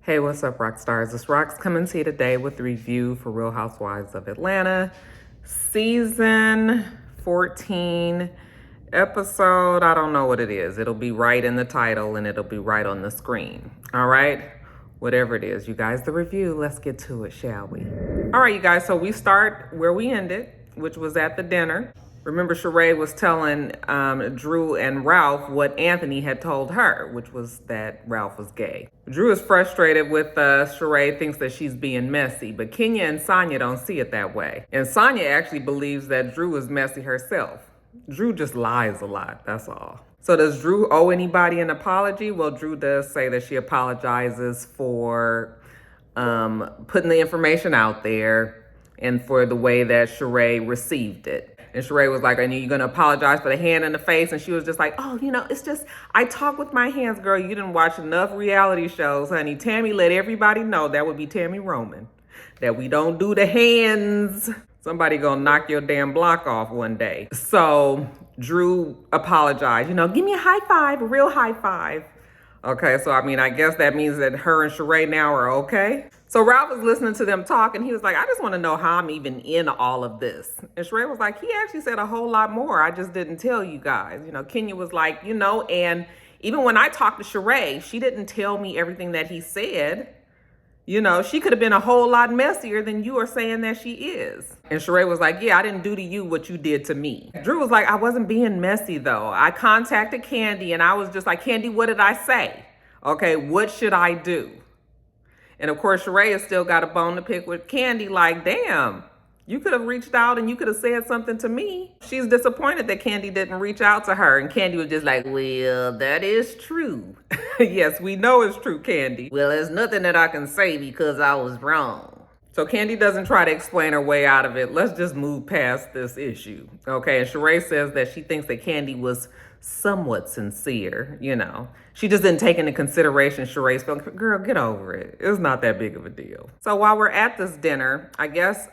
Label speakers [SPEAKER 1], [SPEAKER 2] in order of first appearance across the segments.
[SPEAKER 1] Hey, what's up, rock stars? It's Rox coming to you today with a review for Real Housewives of Atlanta, season 14, episode, I don't know what it is. It'll be right in the title and it'll be right on the screen. All right? Whatever it is, you guys, the review, let's get to it, shall we? All right, you guys, so we start where we ended, which was at the dinner. Remember, Sheree was telling Drew and Ralph what Anthony had told her, which was that Ralph was gay. Drew is frustrated with Sheree, thinks that she's being messy, but Kenya and Sonya don't see it that way. And Sonya actually believes that Drew is messy herself. Drew just lies a lot, that's all. So does Drew owe anybody an apology? Well, Drew does say that she apologizes for putting the information out there and for the way that Sheree received it. And Sheree was like, "Are you going to apologize for the hand in the face?" And she was just like, "Oh, it's just, I talk with my hands, girl. You didn't watch enough reality shows, honey. Tammy let everybody know," that would be Tammy Roman, "that we don't do the hands. Somebody gonna knock your damn block off one day." So Drew apologized. Give me a high five, a real high five. Okay, so I guess that means that her and Sheree now are okay. So Ralph was listening to them talk and he was like, "I just want to know how I'm even in all of this." And Sheree was like, "He actually said a whole lot more. I just didn't tell you guys." Kenya was like, and even when I talked to Sheree, she didn't tell me everything that he said. She could have been a whole lot messier than you are saying that she is. And Sheree was like, "Yeah, I didn't do to you what you did to me." Drew was like, "I wasn't being messy though. I contacted Kandi and I was just like, Kandi, what did I say? Okay, what should I do?" And of course, Sheree has still got a bone to pick with Kandi, like, damn, you could have reached out and you could have said something to me. She's disappointed that Kandi didn't reach out to her. And Kandi was just like, "Well, that is true." "Yes, we know it's true, Kandi." "Well, there's nothing that I can say because I was wrong." So Kandi doesn't try to explain her way out of it. Let's just move past this issue. Okay, and Sheree says that she thinks that Kandi was somewhat sincere, She just didn't take into consideration Sheree's feelings. Girl, get over it. It's not that big of a deal. So while we're at this dinner, I guess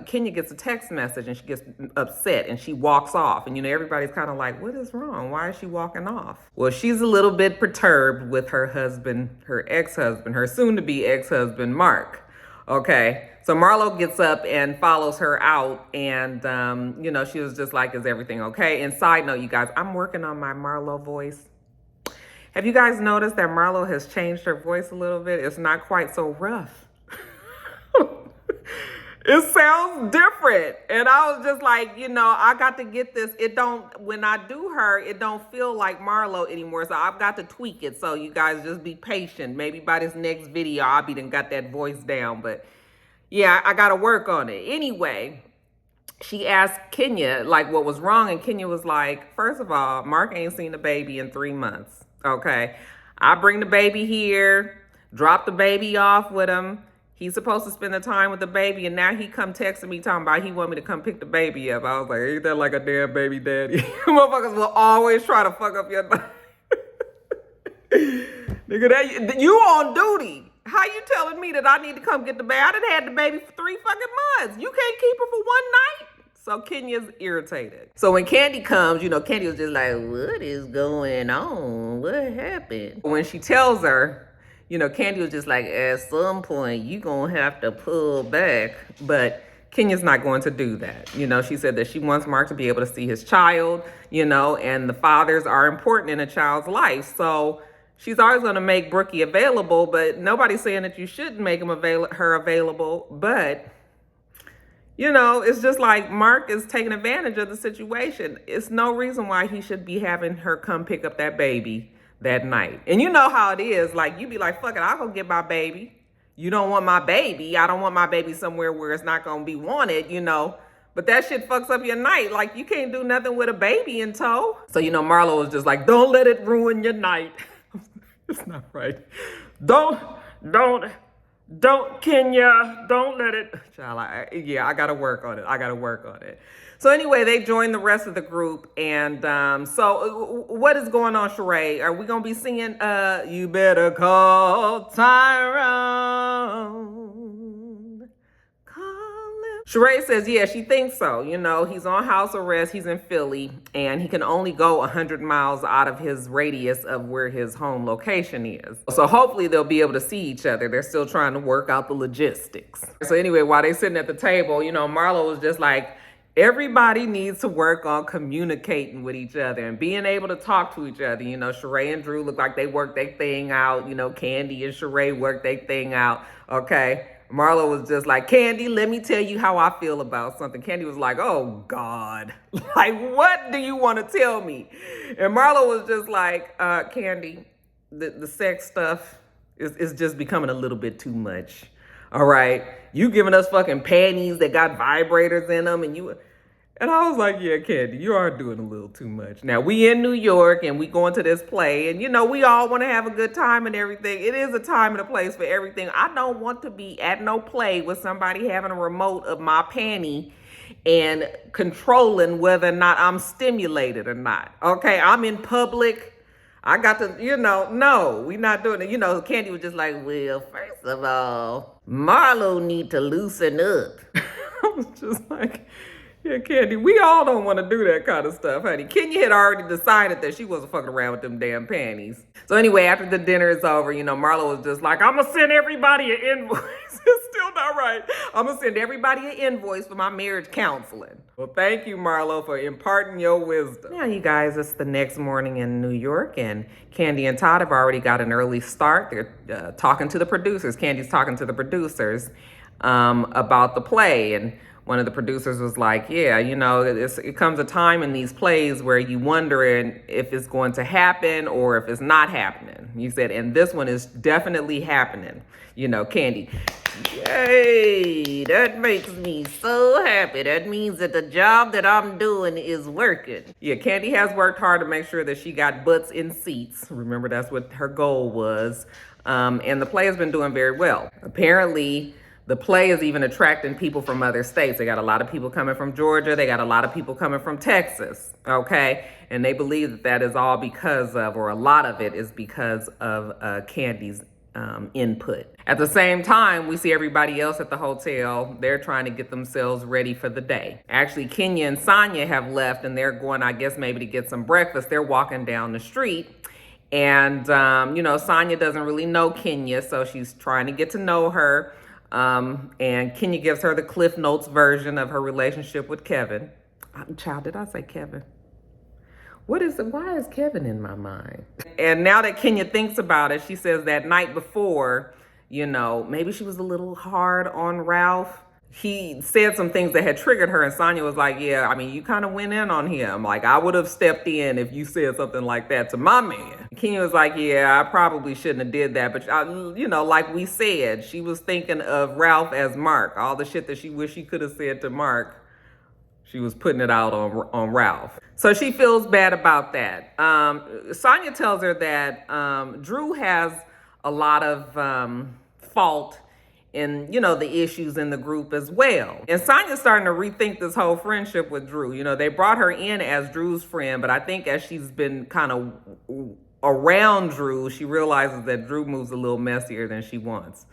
[SPEAKER 1] Kenya gets a text message and she gets upset and she walks off. And, everybody's kind of like, what is wrong? Why is she walking off? Well, she's a little bit perturbed with her husband, her ex-husband, her soon-to-be ex-husband, Mark. Okay, so Marlo gets up and follows her out, and she was just like, "Is everything okay?" And side note, you guys, I'm working on my Marlo voice. Have you guys noticed that Marlo has changed her voice a little bit? It's not quite so rough. It sounds different. And I was just like, I got to get this. When I do her, it don't feel like Marlo anymore. So I've got to tweak it. So you guys just be patient. Maybe by this next video, I'll be done got that voice down. But yeah, I got to work on it. Anyway, she asked Kenya, like, what was wrong. And Kenya was like, "First of all, Mark ain't seen the baby in 3 months. Okay, I bring the baby here, drop the baby off with him. He's supposed to spend the time with the baby, and now he come texting me talking about he want me to come pick the baby up." I was like, ain't that like a damn baby daddy? Motherfuckers will always try to fuck up your life. Nigga, you on duty. How you telling me that I need to come get the baby? I done had the baby for 3 fucking months. You can't keep her for one night? So Kenya's irritated. So when Kandi comes, Kandi was just like, "What is going on? What happened?" When she tells her, Kandi was just like, "At some point, you gonna have to pull back." But Kenya's not going to do that. She said that she wants Mark to be able to see his child, and the fathers are important in a child's life. So she's always going to make Brookie available, but nobody's saying that you shouldn't make her available. But, it's just like Mark is taking advantage of the situation. It's no reason why he should be having her come pick up that baby that night. And you know how it is. Like, you be like, "Fuck it, I'll go get my baby." You don't want my baby. I don't want my baby somewhere where it's not going to be wanted, But that shit fucks up your night. Like, you can't do nothing with a baby in tow. So, Marlo was just like, "Don't let it ruin your night." It's not right. Don't, Kenya, don't let it. Child, I got to work on it. So anyway, they joined the rest of the group. And so what is going on, Sheree? Are we going to be singing, "You Better Call Tyrone"? Call him Sheree says, yeah, she thinks so. You know, he's on house arrest. He's in Philly, and he can only go 100 miles out of his radius of where his home location is. So hopefully they'll be able to see each other. They're still trying to work out the logistics. So anyway, while they're sitting at the table, you know, Marlo was just like, everybody needs to work on communicating with each other and being able to talk to each other. You know, Sheree and Drew look like they worked their thing out. You know, Kandi and Sheree worked their thing out. Okay. Marlo was just like, Kandi, let me tell you how I feel about something. Kandi was like, oh, God. Like, what do you want to tell me? And Marlo was just like, Kandi, the sex stuff is just becoming a little bit too much. All right? You giving us fucking panties that got vibrators in them, and I was like, yeah, Kandi, you are doing a little too much. Now, we in New York, and we going to this play, and, you know, we all want to have a good time and everything. It is a time and a place for everything. I don't want to be at no play with somebody having a remote of my panty and controlling whether or not I'm stimulated or not. Okay, I'm in public. I got to, you know, no, we not doing it. You know, Kandi was just like, well, first of all, Marlo need to loosen up. I was just like... yeah, Kandi, we all don't want to do that kind of stuff, honey. Kenya had already decided that she wasn't fucking around with them damn panties. So anyway, after the dinner is over, you know, Marlo was just like, I'm going to send everybody an invoice. It's still not right. I'm going to send everybody an invoice for my marriage counseling. Well, thank you, Marlo, for imparting your wisdom. Now, you guys, it's the next morning in New York, and Kandi and Todd have already got an early start. They're talking to the producers. Candy's talking to the producers about the play, and one of the producers was like, yeah, you know, it comes a time in these plays where you wondering if it's going to happen or if it's not happening. You said, and this one is definitely happening. You know, Kandi, yay, that makes me so happy. That means that the job that I'm doing is working. Yeah, Kandi has worked hard to make sure that she got butts in seats. Remember, that's what her goal was. And the play has been doing very well. Apparently, the play is even attracting people from other states. They got a lot of people coming from Georgia. They got a lot of people coming from Texas, okay? And they believe that that is all because of, or a lot of it is because of Kandi's input. At the same time, we see everybody else at the hotel. They're trying to get themselves ready for the day. Actually, Kenya and Sonia have left, and they're going, I guess, maybe to get some breakfast. They're walking down the street. And, you know, Sonia doesn't really know Kenya, so she's trying to get to know her. And Kenya gives her the Cliff Notes version of her relationship with Kevin. Child, did I say Kevin? What is it? Why is Kevin in my mind? And now that Kenya thinks about it, she says that night before, you know, maybe she was a little hard on Ralph. He said some things that had triggered her, and Sonia was like, yeah, I mean, you kind of went in on him. Like, I would have stepped in if you said something like that to my man. Kenya was like, yeah, I probably shouldn't have did that. But, you know, like we said, she was thinking of Ralph as Mark. All the shit that she wished she could have said to Mark, she was putting it out on Ralph. So she feels bad about that. Sonia tells her that Drew has a lot of fault in, you know, the issues in the group as well. And Sonia's starting to rethink this whole friendship with Drew. You know, they brought her in as Drew's friend, but I think as she's been kind of around Drew, she realizes that Drew moves a little messier than she wants.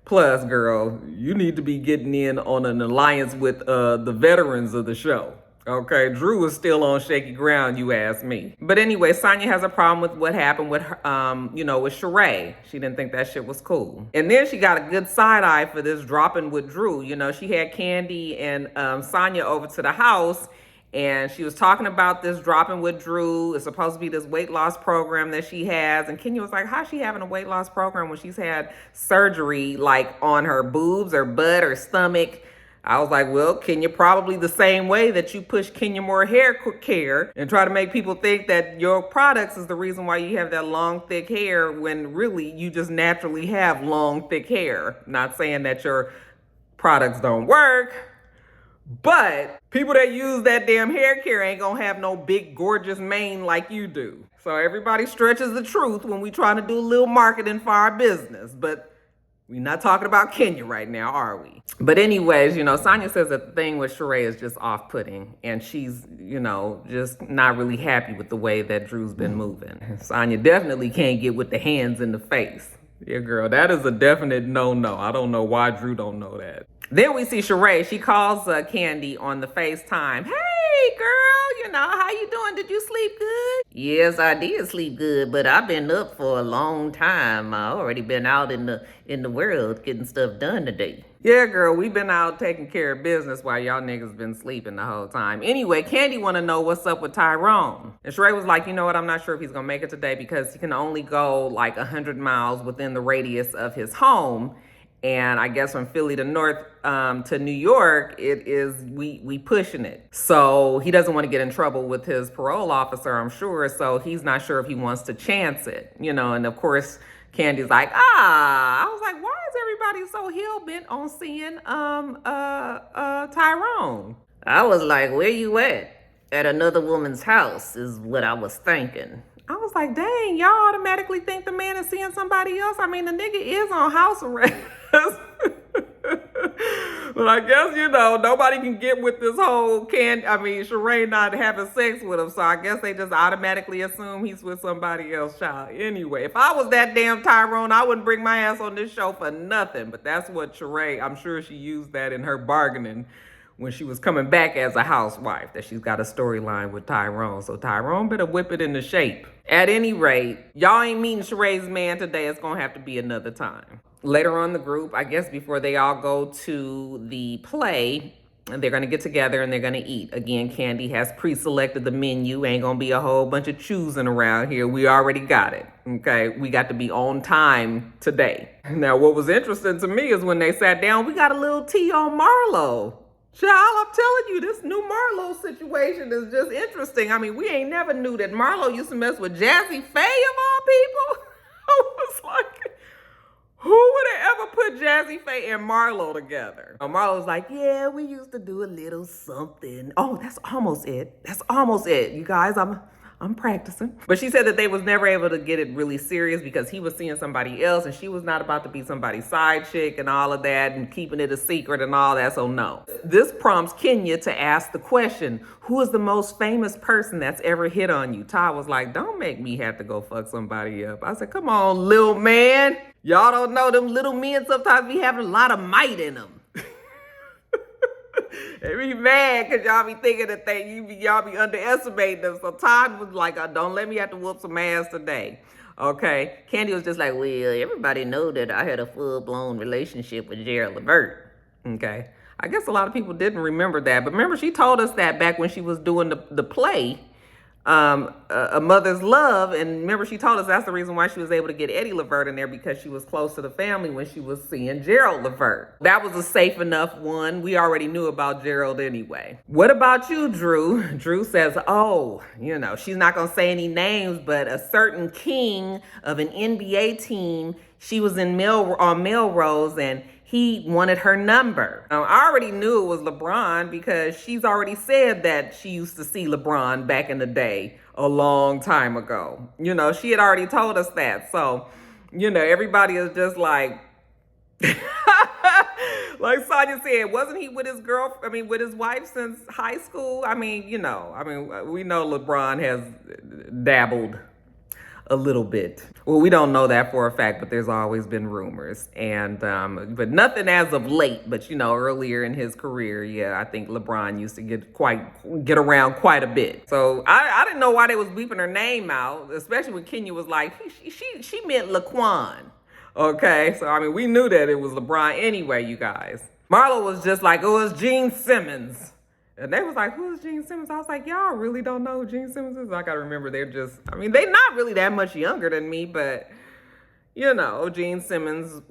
[SPEAKER 1] Plus, girl, you need to be getting in on an alliance with the veterans of the show. Okay, Drew is still on shaky ground, you ask me. But anyway, Sonia has a problem with what happened with her, you know, with Sheree. She didn't think that shit was cool. And then she got a good side eye for this dropping with Drew. You know, she had Kandi and Sonia over to the house, and she was talking about this dropping with Drew. It's supposed to be this weight loss program that she has. And Kenya was like, how's she having a weight loss program when she's had surgery like on her boobs or butt or stomach? I was like, well, Kenya, probably the same way that you push Kenya Moore hair care and try to make people think that your products is the reason why you have that long, thick hair when really you just naturally have long, thick hair. Not saying that your products don't work, but people that use that damn hair care ain't gonna have no big, gorgeous mane like you do. So everybody stretches the truth when we trying to do a little marketing for our business, but we're not talking about Kenya right now, are we? But anyways, you know, Sonia says that the thing with Sheree is just off-putting, and she's, you know, just not really happy with the way that Drew's been moving. Sonia definitely can't get with the hands in the face. Yeah, girl, that is a definite no-no. I don't know why Drew don't know that. Then we see Sheree. She calls Kandi on the FaceTime. Hey, girl, how you doing? Did you sleep good? Yes, I did sleep good, but I've been up for a long time. I already been out in the world getting stuff done today. Yeah, girl, we've been out taking care of business while y'all niggas been sleeping the whole time. Anyway, Kandi want to know what's up with Tyrone. And Sheree was like, you know what, I'm not sure if he's going to make it today because he can only go like 100 miles within the radius of his home. And I guess from Philly to North to New York, it is we pushing it. So he doesn't want to get in trouble with his parole officer, I'm sure. So he's not sure if he wants to chance it, And of course, Kandi's like, I was like, why is everybody so hell-bent on seeing Tyrone? I was like, where you at? At another woman's house is what I was thinking. I was like, dang, y'all automatically think the man is seeing somebody else? I mean, the nigga is on house arrest. But I guess, nobody can get with this whole Sheree not having sex with him. So I guess they just automatically assume he's with somebody else, child. Anyway, if I was that damn Tyrone, I wouldn't bring my ass on this show for nothing. But that's what Sheree, I'm sure she used that in her bargaining when she was coming back as a housewife, that she's got a storyline with Tyrone. So Tyrone better whip it into shape. At any rate, y'all ain't meeting Sheree's man today. It's going to have to be another time. Later on in the group, I guess before they all go to the play, they're going to get together and they're going to eat. Again, Kandi has pre-selected the menu. Ain't going to be a whole bunch of choosing around here. We already got it. Okay, we got to be on time today. Now, what was interesting to me is when they sat down, we got a little tea on Marlo. Child, I'm telling you, this new Marlo situation is just interesting. I mean, we ain't never knew that Marlo used to mess with Jazzy Faye of all people. I was like, who would have ever put Jazzy Faye and Marlo together? Marlo was like, yeah, we used to do a little something. Oh, that's almost it. That's almost it. You guys, I'm practicing. But she said that they was never able to get it really serious because he was seeing somebody else and she was not about to be somebody's side chick and all of that and keeping it a secret and all that. So no. This prompts Kenya to ask the question, who is the most famous person that's ever hit on you? Ty was like, don't make me have to go fuck somebody up. I said, come on, little man. Y'all don't know them little men sometimes be having a lot of might in them. They be mad because y'all be thinking that y'all be underestimating them. So Todd was like, don't let me have to whoop some ass today. Okay. Kandi was just like, well, everybody know that I had a full-blown relationship with Gerald Levert. Okay. I guess a lot of people didn't remember that. But remember, she told us that back when she was doing the play, A Mother's Love. And remember, she told us that's the reason why she was able to get Eddie Levert in there, because she was close to the family when she was seeing Gerald Levert. That was a safe enough one. We already knew about Gerald anyway. What about you, Drew? Drew says, she's not going to say any names, but a certain king of an NBA team, she was on Melrose and he wanted her number. I already knew it was LeBron because she's already said that she used to see LeBron back in the day a long time ago. She had already told us that. So, everybody is just like, like Sonya said, wasn't he with with his wife since high school? We know LeBron has dabbled a little bit. Well, we don't know that for a fact, but there's always been rumors. And, but nothing as of late, but earlier in his career, yeah, I think LeBron used to get around quite a bit. So I didn't know why they was bleeping her name out, especially when Kenya was like, she meant Laquan. Okay. So, we knew that it was LeBron anyway, you guys. Marlo was just like, oh, it's Gene Simmons. And they was like, who's Gene Simmons? I was like, y'all really don't know who Gene Simmons is? I gotta remember they're not really that much younger than me, but Gene Simmons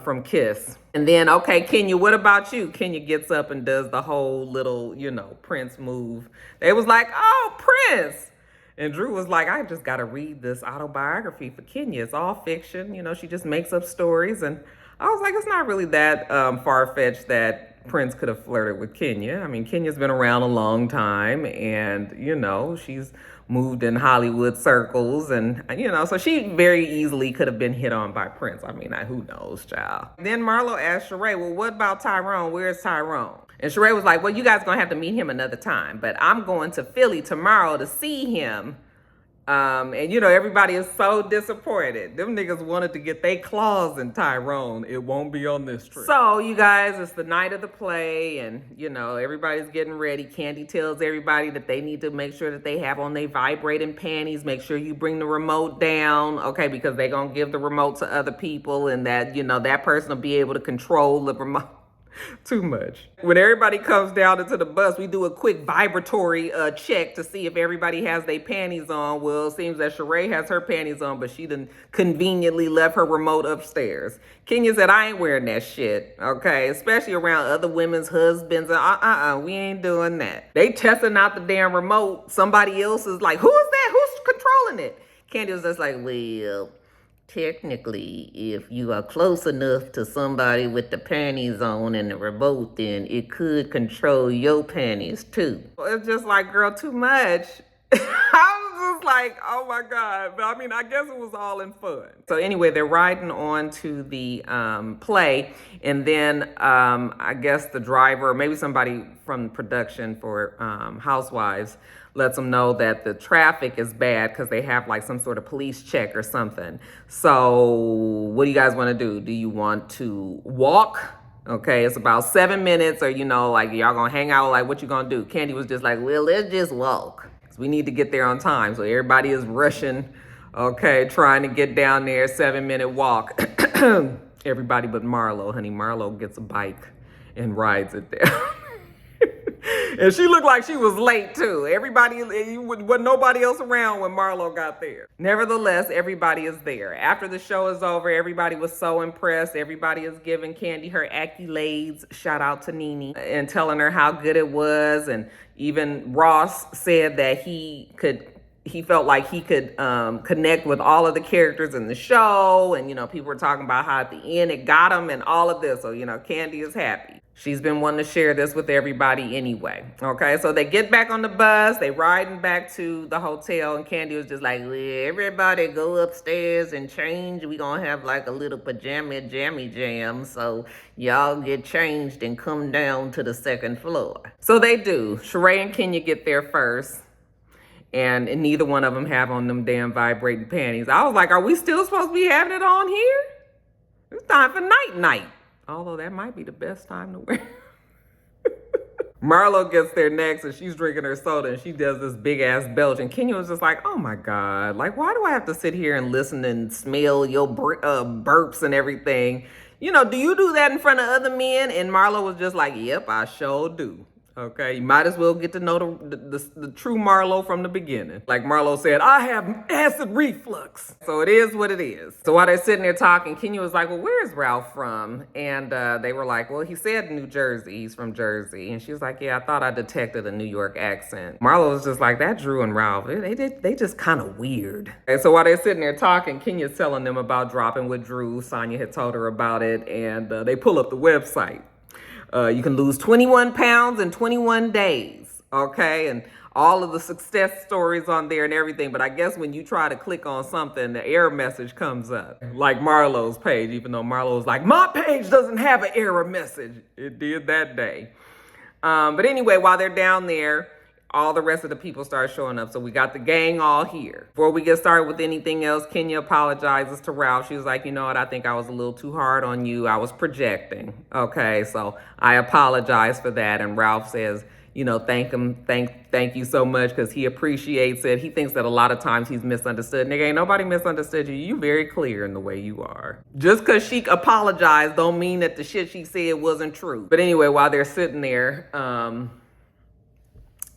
[SPEAKER 1] from Kiss. And then, okay, Kenya, what about you? Kenya gets up and does the whole little, Prince move. They was like, oh, Prince. And Drew was like, I just gotta read this autobiography for Kenya. It's all fiction. She just makes up stories. And I was like, it's not really that far-fetched that Prince could have flirted with Kenya. Kenya's been around a long time and, she's moved in Hollywood circles and, so she very easily could have been hit on by Prince. Who knows, child. Then Marlo asked Sheree, well, what about Tyrone? Where's Tyrone? And Sheree was like, well, you guys gonna have to meet him another time, but I'm going to Philly tomorrow to see him And you know, everybody is so disappointed. Them niggas wanted to get their claws in Tyrone. It won't be on this trip. So, you guys, it's the night of the play, and you know, everybody's getting ready. Kandi tells everybody that they need to make sure that they have on their vibrating panties. Make sure you bring the remote down, okay, because they're gonna give the remote to other people, and that, you know, that person will be able to control the remote. Too much. When everybody comes down into the bus, we do a quick vibratory check to see if everybody has their panties on. Well, it seems that Sheree has her panties on, but she done conveniently left her remote upstairs. Kenya said, I ain't wearing that shit, okay? Especially around other women's husbands. We ain't doing that. They testing out the damn remote. Somebody else is like, who is that? Who's controlling it? Kandi was just like, well, technically, if you are close enough to somebody with the panties on and the remote, then it could control your panties too. It's just like, girl, too much. I was just like, oh my God. But I mean, I guess it was all in fun. So anyway, they're riding on to the play. And then I guess the driver, or maybe somebody from production for Housewives, lets them know that the traffic is bad because they have like some sort of police check or something. So what do you guys want to do? Do you want to walk? Okay, it's about 7 minutes, or, you know, like, y'all gonna hang out, like, what you gonna do? Kandi was just like, well, let's just walk. We need to get there on time. So everybody is rushing, okay, trying to get down there, 7-minute walk. Everybody but Marlo, honey. Marlo gets a bike and rides it there. And she looked like she was late too. Everybody, wasn't nobody else around when Marlo got there. Nevertheless, everybody is there. After the show is over, everybody was so impressed. Everybody is giving Kandi her accolades. Shout out to Nene, and telling her how good it was. And even Ross said that he felt like he could connect with all of the characters in the show. And, you know, people were talking about how at the end it got him and all of this. So, you know, Kandi is happy. She's been wanting to share this with everybody anyway. Okay, so they get back on the bus. They riding back to the hotel. And Kandi was just like, well, everybody go upstairs and change. We gonna have like a little pajama jammy jam. So y'all get changed and come down to the second floor. So they do. Sheree and Kenya get there first. And neither one of them have on them damn vibrating panties. I was like, are we still supposed to be having it on here? It's time for night. Although that might be the best time to wear. Marlo gets there next, and she's drinking her soda, and she does this big ass belch. And Kenya was just like, oh my God, like, why do I have to sit here and listen and smell your burps and everything? You know, do you do that in front of other men? And Marlo was just like, yep, I sure do. Okay, you might as well get to know the true Marlo from the beginning. Like Marlo said, I have acid reflux. So it is what it is. So while they're sitting there talking, Kenya was like, well, where's Ralph from? And they were like, well, he said New Jersey. He's from Jersey. And she was like, yeah, I thought I detected a New York accent. Marlo was just like, that Drew and Ralph, they just kind of weird. And so while they're sitting there talking, Kenya's telling them about dropping with Drew. Sonya had told her about it. And they pull up the website. You can lose 21 pounds in 21 days, okay? And all of the success stories on there and everything. But I guess when you try to click on something, the error message comes up. Like Marlo's page, even though Marlo was like, my page doesn't have an error message. It did that day. But anyway, while they're down there, all the rest of the people start showing up. So we got the gang all here. Before we get started with anything else, Kenya apologizes to Ralph. She was like, you know what? I think I was a little too hard on you. I was projecting. Okay, so I apologize for that. And Ralph says, you know, thank you so much, because he appreciates it. He thinks that a lot of times he's misunderstood. Nigga, ain't nobody misunderstood you. You very clear in the way you are. Just because she apologized don't mean that the shit she said wasn't true. But anyway, while they're sitting there,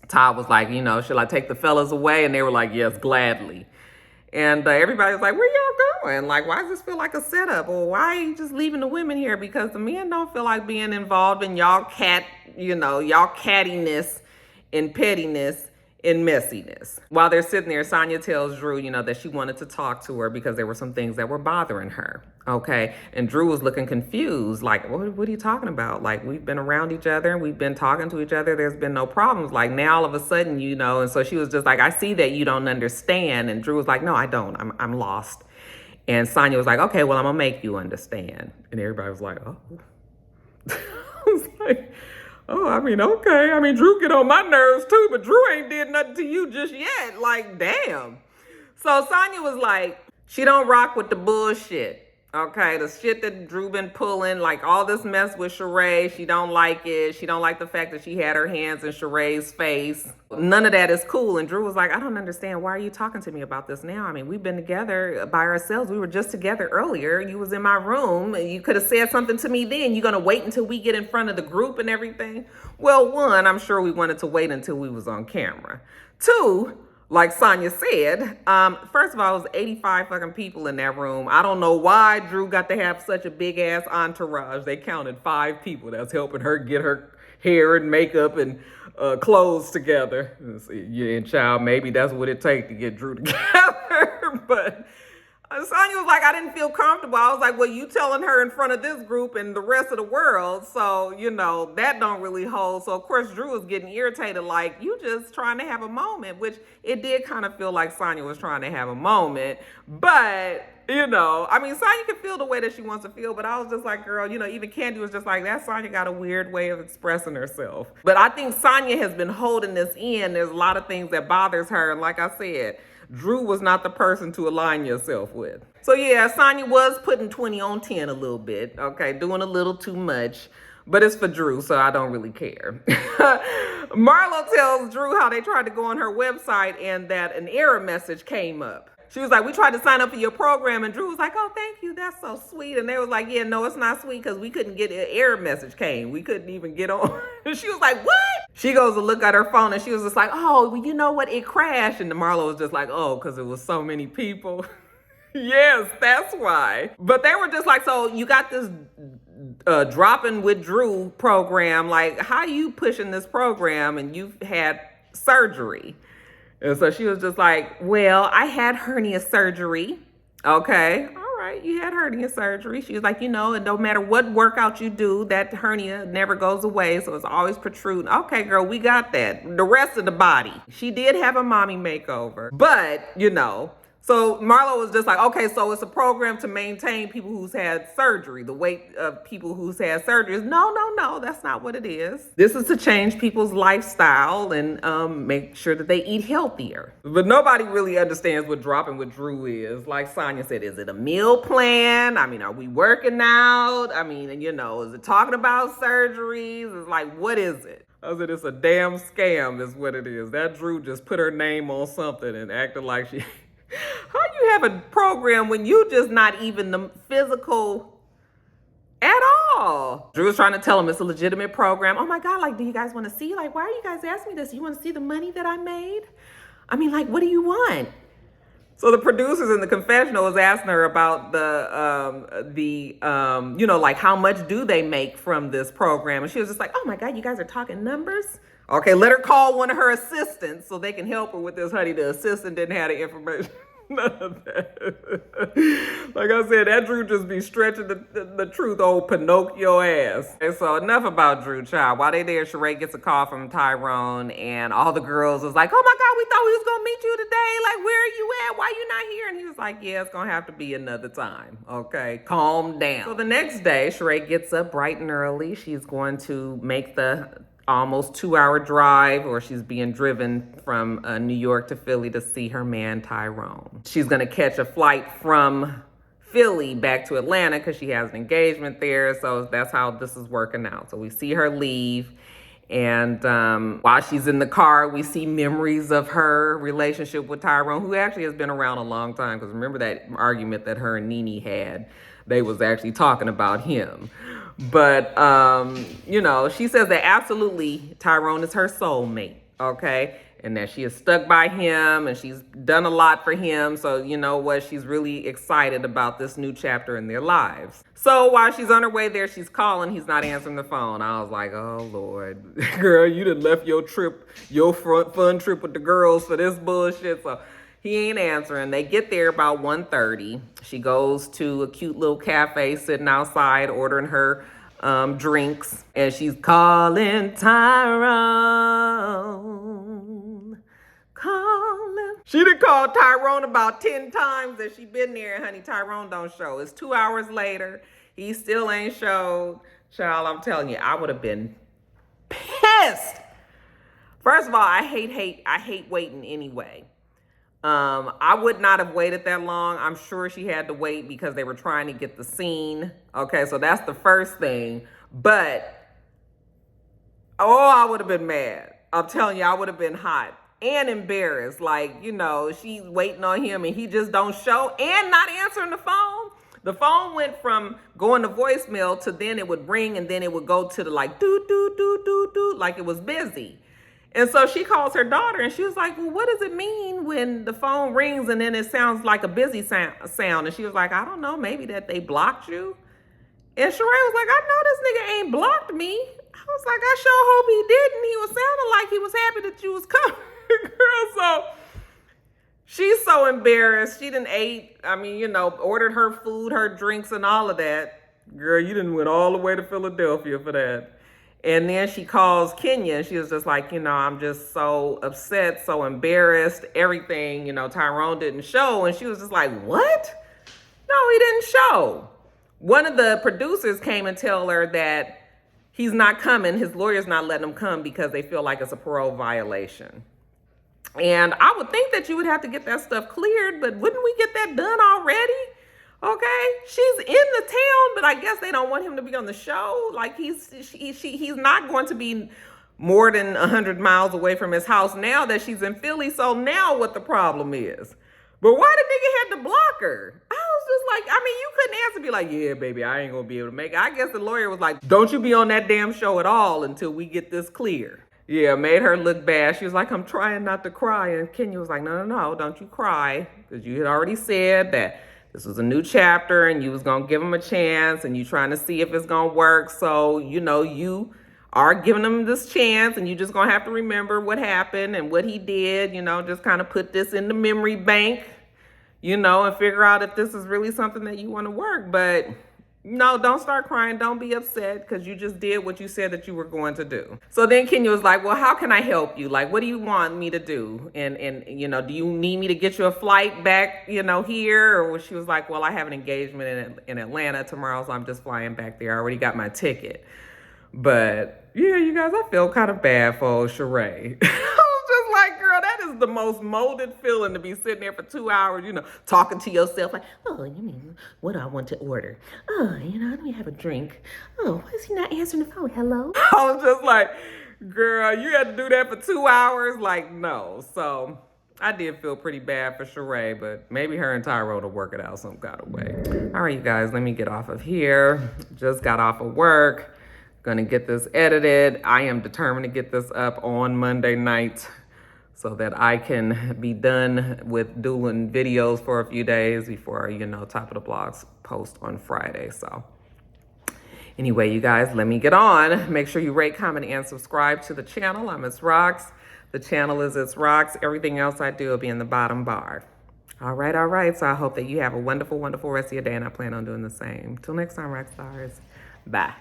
[SPEAKER 1] Todd was like, you know, should I take the fellas away? And they were like, yes, gladly. And everybody was like, where y'all going? Like, why does this feel like a setup? Or why are you just leaving the women here? Because the men don't feel like being involved in y'all cattiness and pettiness and messiness. While they're sitting there, Sonya tells Drew, you know, that she wanted to talk to her because there were some things that were bothering her. Okay. And Drew was looking confused. Like, what are you talking about? Like, we've been around each other and we've been talking to each other. There's been no problems. Like, now all of a sudden, you know, and so she was just like, I see that you don't understand. And Drew was like, no, I don't. I'm lost. And Sonya was like, okay, well, I'm gonna make you understand. And everybody was like, oh. I was like, oh, I mean, okay. I mean, Drew get on my nerves too, but Drew ain't did nothing to you just yet. Like, damn. So Sonya was like, she don't rock with the bullshit. Okay, the shit that Drew been pulling, like all this mess with Sheree, she don't like it. She don't like the fact that she had her hands in Sheree's face. None of that is cool. And Drew was like, I don't understand. Why are you talking to me about this now? I mean, we've been together by ourselves. We were just together earlier. You was in my room. You could have said something to me then. You gonna wait until we get in front of the group and everything? Well, one, I'm sure we wanted to wait until we was on camera. Two, like Sonya said, first of all, it was 85 fucking people in that room. I don't know why Drew got to have such a big ass entourage. They counted 5 people that's helping her get her hair and makeup and clothes together. Yeah, and child, maybe that's what it takes to get Drew together. But Sonya was like, I didn't feel comfortable. I was like, well, you telling her in front of this group and the rest of the world. So, you know, that don't really hold. So, of course, Drew was getting irritated, like, you just trying to have a moment, which it did kind of feel like Sonya was trying to have a moment. But, you know, I mean, Sonya can feel the way that she wants to feel, but I was just like, girl, you know, even Kandi was just like, that Sonya got a weird way of expressing herself. But I think Sonya has been holding this in. There's a lot of things that bothers her. And like I said, Drew was not the person to align yourself with. So yeah, Sonya was putting 20 on 10 a little bit. Okay, doing a little too much. But it's for Drew, so I don't really care. Marlo tells Drew how they tried to go on her website and that an error message came up. She was like, we tried to sign up for your program. And Drew was like, oh, thank you. That's so sweet. And they was like, yeah, no, it's not sweet because we couldn't get an error message came. We couldn't even get on. And she was like, what? She goes to look at her phone and she was just like, oh, well, you know what? It crashed. And Marlo was just like, oh, because it was so many people. Yes, that's why. But they were just like, so you got this dropping with Drew program. Like, how you pushing this program and you've had surgery? And so she was just like, well, I had hernia surgery. Okay. All right. You had hernia surgery. She was like, you know, and no matter what workout you do, that hernia never goes away. So it's always protruding. Okay, girl, we got that. The rest of the body. She did have a mommy makeover. But, you know, so Marlo was just like, okay, so it's a program to maintain people who's had surgery, the weight of people who's had surgeries. No, that's not what it is. This is to change people's lifestyle and make sure that they eat healthier. But nobody really understands what dropping with Drew is. Like Sonya said, is it a meal plan? I mean, are we working out? I mean, you know, is it talking about surgeries? It's like, what is it? I said, it's a damn scam is what it is. That Drew just put her name on something and acted like she... How you have a program when you just not even the physical at all? Drew was trying to tell him it's a legitimate program. Oh my God, like, do you guys want to see? Like, why are you guys asking me this? You want to see the money that I made? I mean, like, what do you want? So the producers in the confessional was asking her about you know, like how much do they make from this program? And she was just like, oh my God, you guys are talking numbers? Okay, let her call one of her assistants so they can help her with this, honey. The assistant didn't have the information. None of that. Like I said, that Drew just be stretching the truth, old Pinocchio ass. And so enough about Drew, child. While they there, Sheree gets a call from Tyrone and all the girls was like, oh my God, we thought we was going to meet you today. Like, where are you at? Why you not here? And he was like, yeah, it's going to have to be another time. Okay, calm down. So the next day, Sheree gets up bright and early. She's going to make the almost 2-hour drive, or she's being driven from New York to Philly to see her man Tyrone. She's gonna catch a flight from Philly back to Atlanta because she has an engagement there. So that's how this is working out. So we see her leave, and while she's in the car, we see memories of her relationship with Tyrone, who actually has been around a long time. Because remember that argument that her and Nene had? They was actually talking about him. But, you know, she says that absolutely Tyrone is her soulmate, okay? And that she is stuck by him and she's done a lot for him. So, you know what? She's really excited about this new chapter in their lives. So while she's on her way there, she's calling. He's not answering the phone. I was like, oh, Lord. Girl, you done left your trip, your fun trip with the girls for this bullshit. So he ain't answering. They get there about 1:30. She goes to a cute little cafe sitting outside ordering her drinks. And she's calling Tyrone. Calling. She done called Tyrone about 10 times that she been there. And honey, Tyrone don't show. It's 2 hours later. He still ain't showed. Child, I'm telling you, I would have been pissed. First of all, I hate waiting anyway. I would not have waited that long. I'm sure she had to wait because they were trying to get the scene. Okay, so that's the first thing. But, oh, I would have been mad. I'm telling you, I would have been hot and embarrassed. Like, you know, she's waiting on him and he just don't show and not answering the phone. The phone went from going to voicemail to then it would ring and then it would go to the like, doo, doo, doo, doo, doo, like it was busy. And so she calls her daughter and she was like, well, what does it mean when the phone rings and then it sounds like a busy sound? And she was like, I don't know, maybe that they blocked you. And Sheree was like, I know this nigga ain't blocked me. I was like, I sure hope he didn't. He was sounding like he was happy that you was coming, girl. So she's so embarrassed. She didn't ate, I mean, you know, ordered her food, her drinks and all of that. Girl, you didn't went all the way to Philadelphia for that. And then she calls Kenya and she was just like, you know, I'm just so upset, so embarrassed, everything, you know, Tyrone didn't show. And she was just like, what? No, he didn't show. One of the producers came and tell her that he's not coming. His lawyer's not letting him come because they feel like it's a parole violation. And I would think that you would have to get that stuff cleared, but wouldn't we get that done already? Okay, she's in the town, but I guess they don't want him to be on the show. Like he's not going to be more than 100 miles away from his house now that she's in Philly. So now what the problem is? But why the nigga had to block her? I was just like, I mean, you couldn't answer, be like, yeah, baby, I ain't gonna be able to make it. I guess the lawyer was like, don't you be on that damn show at all until we get this clear. Yeah, made her look bad. She was like, I'm trying not to cry. And Kenya was like, no, don't you cry. Because you had already said that this was a new chapter and you was going to give him a chance and you trying to see if it's going to work. So, you know, you are giving him this chance and you just going to have to remember what happened and what he did, you know, just kind of put this in the memory bank, you know, and figure out if this is really something that you want to work. But no, don't start crying. Don't be upset because you just did what you said that you were going to do. So then Kenya was like, well, how can I help you? Like, what do you want me to do? And you know, do you need me to get you a flight back, you know, here? Or she was like, well, I have an engagement in Atlanta tomorrow, so I'm just flying back there. I already got my ticket. But yeah, you guys, I feel kind of bad for old Sheree. Just like, girl, that is the most molded feeling to be sitting there for 2 hours, you know, talking to yourself like, oh, you mean, what do I want to order? Oh, you know, let me have a drink. Oh, why is he not answering the phone? Hello? I was just like, girl, you had to do that for 2 hours? Like, no. So I did feel pretty bad for Sheree, but maybe her and Tyrone will work it out some kind of way. All right, you guys, let me get off of here. Just got off of work. Gonna get this edited. I am determined to get this up on Monday night so that I can be done with doing videos for a few days before, you know, Top of the Blogs post on Friday. So anyway, you guys, let me get on. Make sure you rate, comment, and subscribe to the channel. I'm itsrox. The channel is itsrox. Everything else I do will be in the bottom bar. All right. So I hope that you have a wonderful, wonderful rest of your day, and I plan on doing the same. Till next time, rock stars. Bye.